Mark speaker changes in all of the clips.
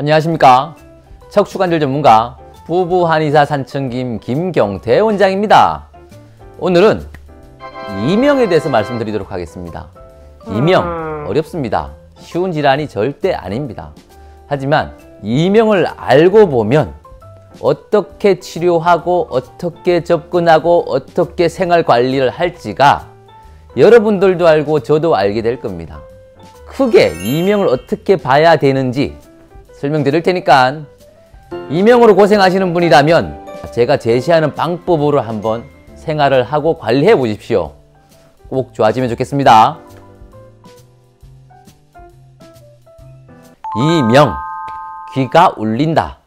Speaker 1: 안녕하십니까. 척추관절 전문가 부부한의사 산청김 김경태 원장입니다. 오늘은 이명에 대해서 말씀드리도록 하겠습니다. 이명 어렵습니다. 쉬운 질환이 절대 아닙니다. 하지만 이명을 알고 보면 어떻게 치료하고 어떻게 접근하고 어떻게 생활 관리를 할지가 여러분들도 알고 저도 알게 될 겁니다. 크게 이명을 어떻게 봐야 되는지 설명드릴 테니까 이명으로 고생하시는 분이라면 제가 제시하는 방법으로 한번 생활을 하고 관리해 보십시오. 꼭 좋아지면 좋겠습니다. 이명, 귀가 울린다.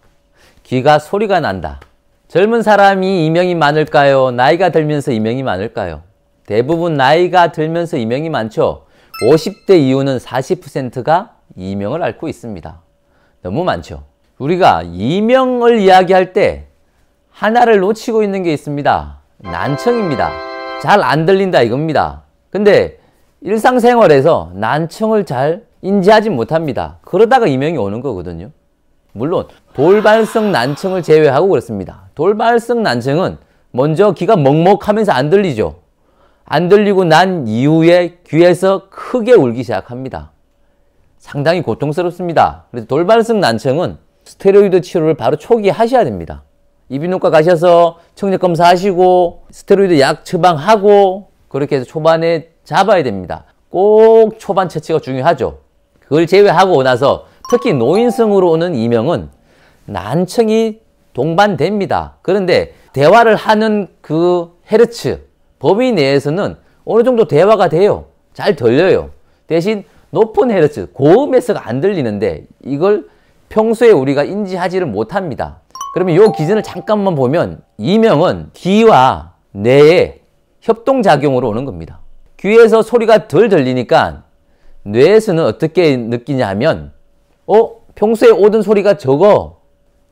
Speaker 1: 귀가 소리가 난다. 젊은 사람이 이명이 많을까요? 나이가 들면서 이명이 많을까요? 대부분 나이가 들면서 이명이 많죠. 50대 이후는 40%가 이명을 앓고 있습니다. 너무 많죠. 우리가 이명을 이야기할 때 하나를 놓치고 있는 게 있습니다. 난청입니다. 잘 안 들린다 이겁니다. 근데 일상생활에서 난청을 잘 인지하지 못합니다. 그러다가 이명이 오는 거거든요. 물론 돌발성 난청을 제외하고 그렇습니다. 돌발성 난청은 먼저 귀가 먹먹하면서 안 들리죠. 안 들리고 난 이후에 귀에서 크게 울기 시작합니다. 상당히 고통스럽습니다. 그래서 돌발성 난청은 스테로이드 치료를 바로 초기에 하셔야 됩니다. 이비인후과 가셔서 청력 검사하시고 스테로이드 약 처방하고 그렇게 해서 초반에 잡아야 됩니다. 꼭 초반 처치가 중요하죠. 그걸 제외하고 나서 특히 노인성으로 오는 이명은 난청이 동반됩니다. 그런데 대화를 하는 그 헤르츠 범위 내에서는 어느 정도 대화가 돼요. 잘 들려요. 대신 높은 헤르츠, 고음에서가 안 들리는데 이걸 평소에 우리가 인지하지를 못합니다. 그러면 이 기준을 잠깐만 보면 이명은 귀와 뇌의 협동작용으로 오는 겁니다. 귀에서 소리가 덜 들리니까 뇌에서는 어떻게 느끼냐 하면 평소에 오던 소리가 적어.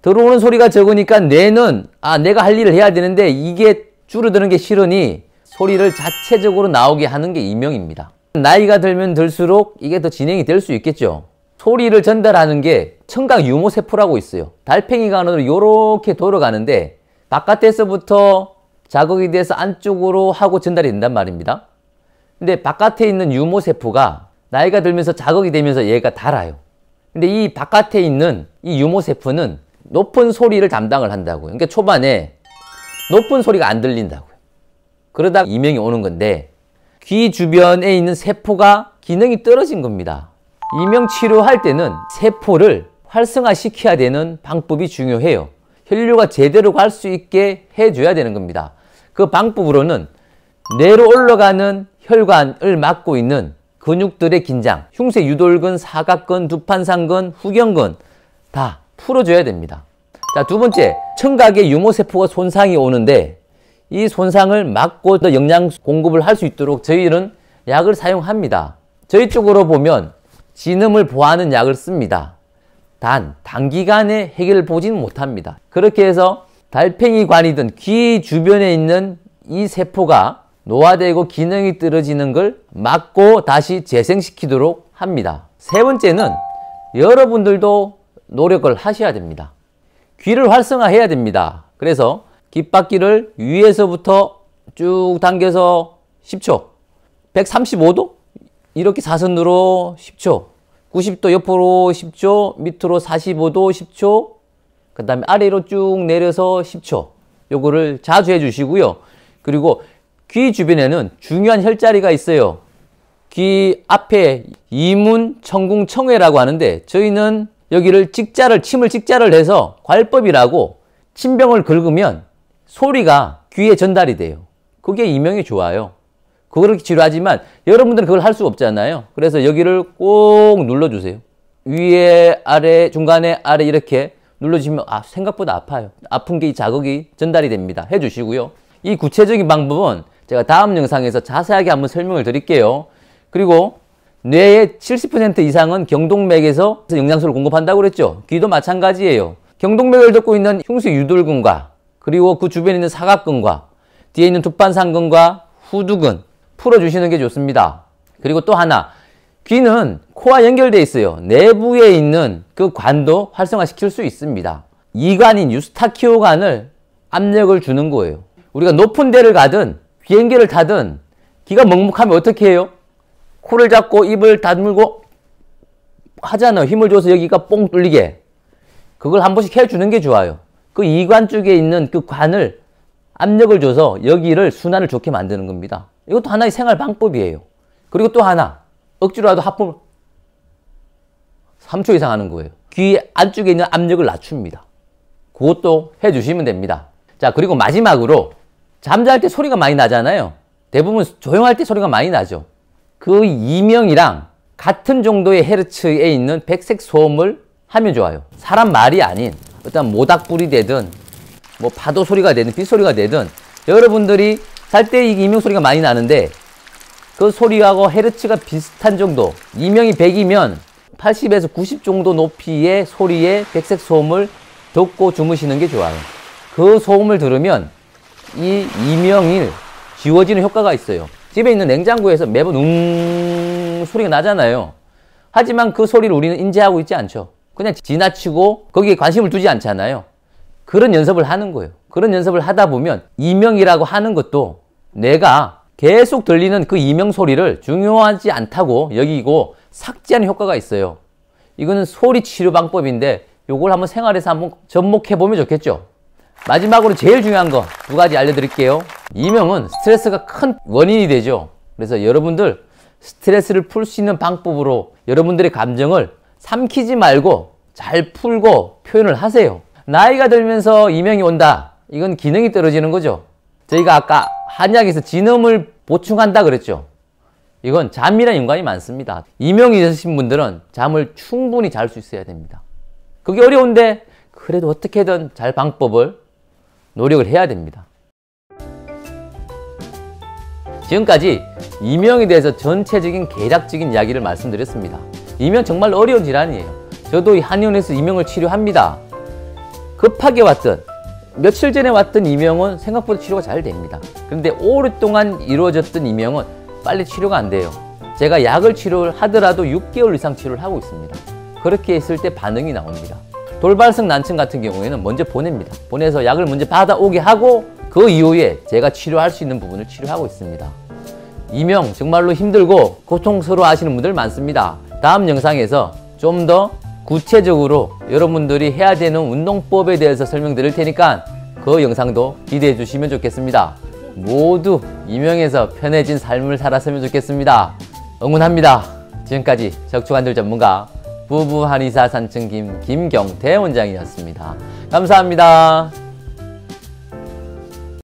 Speaker 1: 들어오는 소리가 적으니까 뇌는 내가 할 일을 해야 되는데 이게 줄어드는 게 싫으니 소리를 자체적으로 나오게 하는 게 이명입니다. 나이가 들면 들수록 이게 더 진행이 될 수 있겠죠. 소리를 전달하는 게 청각 유모세포라고 있어요. 달팽이가 안으로 이렇게 돌아가는데 바깥에서부터 자극이 돼서 안쪽으로 하고 전달이 된단 말입니다. 근데 바깥에 있는 유모세포가 나이가 들면서 자극이 되면서 얘가 닳아요. 근데 이 바깥에 있는 이 유모세포는 높은 소리를 담당을 한다고요. 그러니까 초반에 높은 소리가 안 들린다고요. 그러다 이명이 오는 건데 귀 주변에 있는 세포가 기능이 떨어진 겁니다. 이명 치료할 때는 세포를 활성화시켜야 되는 방법이 중요해요. 혈류가 제대로 갈 수 있게 해줘야 되는 겁니다. 그 방법으로는 뇌로 올라가는 혈관을 막고 있는 근육들의 긴장, 흉쇄 유돌근, 사각근, 두판상근, 후경근 다 풀어줘야 됩니다. 자, 두 번째, 청각의 유모세포가 손상이 오는데 이 손상을 막고 더 영양 공급을 할 수 있도록 저희는 약을 사용합니다. 저희 쪽으로 보면 진음을 보하는 약을 씁니다. 단기간에 해결을 보지는 못합니다. 그렇게 해서 달팽이관이든 귀 주변에 있는 이 세포가 노화되고 기능이 떨어지는 걸 막고 다시 재생시키도록 합니다. 세 번째는 여러분들도 노력을 하셔야 됩니다. 귀를 활성화해야 됩니다. 그래서 귓바퀴를 위에서부터 쭉 당겨서 10초, 135도 이렇게 사선으로 10초, 90도 옆으로 10초, 밑으로 45도 10초, 그 다음에 아래로 쭉 내려서 10초. 요거를 자주 해주시고요. 그리고 귀 주변에는 중요한 혈자리가 있어요. 귀 앞에 이문, 청궁, 청회라고 하는데 저희는 여기를 침을 직자를 해서 괄법이라고 침병을 긁으면 소리가 귀에 전달이 돼요. 그게 이명이 좋아요. 그렇게 치료하지만 여러분들은 그걸 할 수 없잖아요. 그래서 여기를 꼭 눌러주세요. 위에, 아래, 중간에, 아래 이렇게 눌러주시면 생각보다 아파요. 아픈 게 이 자극이 전달이 됩니다. 해주시고요. 이 구체적인 방법은 제가 다음 영상에서 자세하게 한번 설명을 드릴게요. 그리고 뇌의 70% 이상은 경동맥에서 영양소를 공급한다고 그랬죠. 귀도 마찬가지예요. 경동맥을 덮고 있는 흉쇄 유돌근과 그리고 그 주변에 있는 사각근과 뒤에 있는 두판상근과 후두근 풀어주시는 게 좋습니다. 그리고 또 하나, 귀는 코와 연결되어 있어요. 내부에 있는 그 관도 활성화시킬 수 있습니다. 이관인 유스타키오관을 압력을 주는 거예요. 우리가 높은 데를 가든 비행기를 타든 귀가 먹먹하면 어떻게 해요? 코를 잡고 입을 다물고 하잖아요. 힘을 줘서 여기가 뽕 뚫리게. 그걸 한 번씩 해주는 게 좋아요. 그 이관 쪽에 있는 그 관을 압력을 줘서 여기를 순환을 좋게 만드는 겁니다. 이것도 하나의 생활 방법이에요. 그리고 또 하나, 억지로라도 하품을 3초 이상 하는 거예요. 귀 안쪽에 있는 압력을 낮춥니다. 그것도 해주시면 됩니다. 자, 그리고 마지막으로 잠잘 때 소리가 많이 나잖아요. 대부분 조용할 때 소리가 많이 나죠. 그 이명이랑 같은 정도의 헤르츠에 있는 백색 소음을 하면 좋아요. 사람 말이 아닌 어떤 모닥불이 되든 뭐 파도 소리가 되든 빗소리가 되든 여러분들이 살 때 이 이명 소리가 많이 나는데 그 소리하고 헤르츠가 비슷한 정도, 이명이 100이면 80에서 90 정도 높이의 소리의 백색 소음을 듣고 주무시는 게 좋아요. 그 소음을 들으면 이 이명이 지워지는 효과가 있어요. 집에 있는 냉장고에서 매번 소리가 나잖아요. 하지만 그 소리를 우리는 인지하고 있지 않죠. 그냥 지나치고 거기에 관심을 두지 않잖아요. 그런 연습을 하는 거예요. 그런 연습을 하다 보면 이명이라고 하는 것도 내가 계속 들리는 그 이명 소리를 중요하지 않다고 여기고 삭제하는 효과가 있어요. 이거는 소리 치료 방법인데 요걸 한번 생활에서 한번 접목해 보면 좋겠죠. 마지막으로 제일 중요한 거 2가지 알려드릴게요. 이명은 스트레스가 큰 원인이 되죠. 그래서 여러분들 스트레스를 풀 수 있는 방법으로 여러분들의 감정을 삼키지 말고 잘 풀고 표현을 하세요. 나이가 들면서 이명이 온다. 이건 기능이 떨어지는 거죠. 저희가 아까 한약에서 진음을 보충한다 그랬죠. 이건 잠이랑 연관이 많습니다. 이명이 있으신 분들은 잠을 충분히 잘 수 있어야 됩니다. 그게 어려운데 그래도 어떻게든 잘 방법을 노력을 해야 됩니다. 지금까지 이명에 대해서 전체적인 개략적인 이야기를 말씀드렸습니다. 이명 정말 어려운 질환이에요. 저도 한의원에서 이명을 치료합니다. 급하게 왔던 며칠 전에 왔던 이명은 생각보다 치료가 잘 됩니다. 그런데 오랫동안 이루어졌던 이명은 빨리 치료가 안 돼요. 제가 약을 치료를 하더라도 6개월 이상 치료를 하고 있습니다. 그렇게 했을 때 반응이 나옵니다. 돌발성 난청 같은 경우에는 먼저 보냅니다. 보내서 약을 먼저 받아오게 하고 그 이후에 제가 치료할 수 있는 부분을 치료하고 있습니다. 이명 정말로 힘들고 고통스러워 하시는 분들 많습니다. 다음 영상에서 좀 더 구체적으로 여러분들이 해야 되는 운동법에 대해서 설명드릴 테니까 그 영상도 기대해 주시면 좋겠습니다. 모두 이명에서 편해진 삶을 살았으면 좋겠습니다. 응원합니다. 지금까지 적충한들 전문가 부부한의사 산증김 김경태 원장이었습니다. 감사합니다.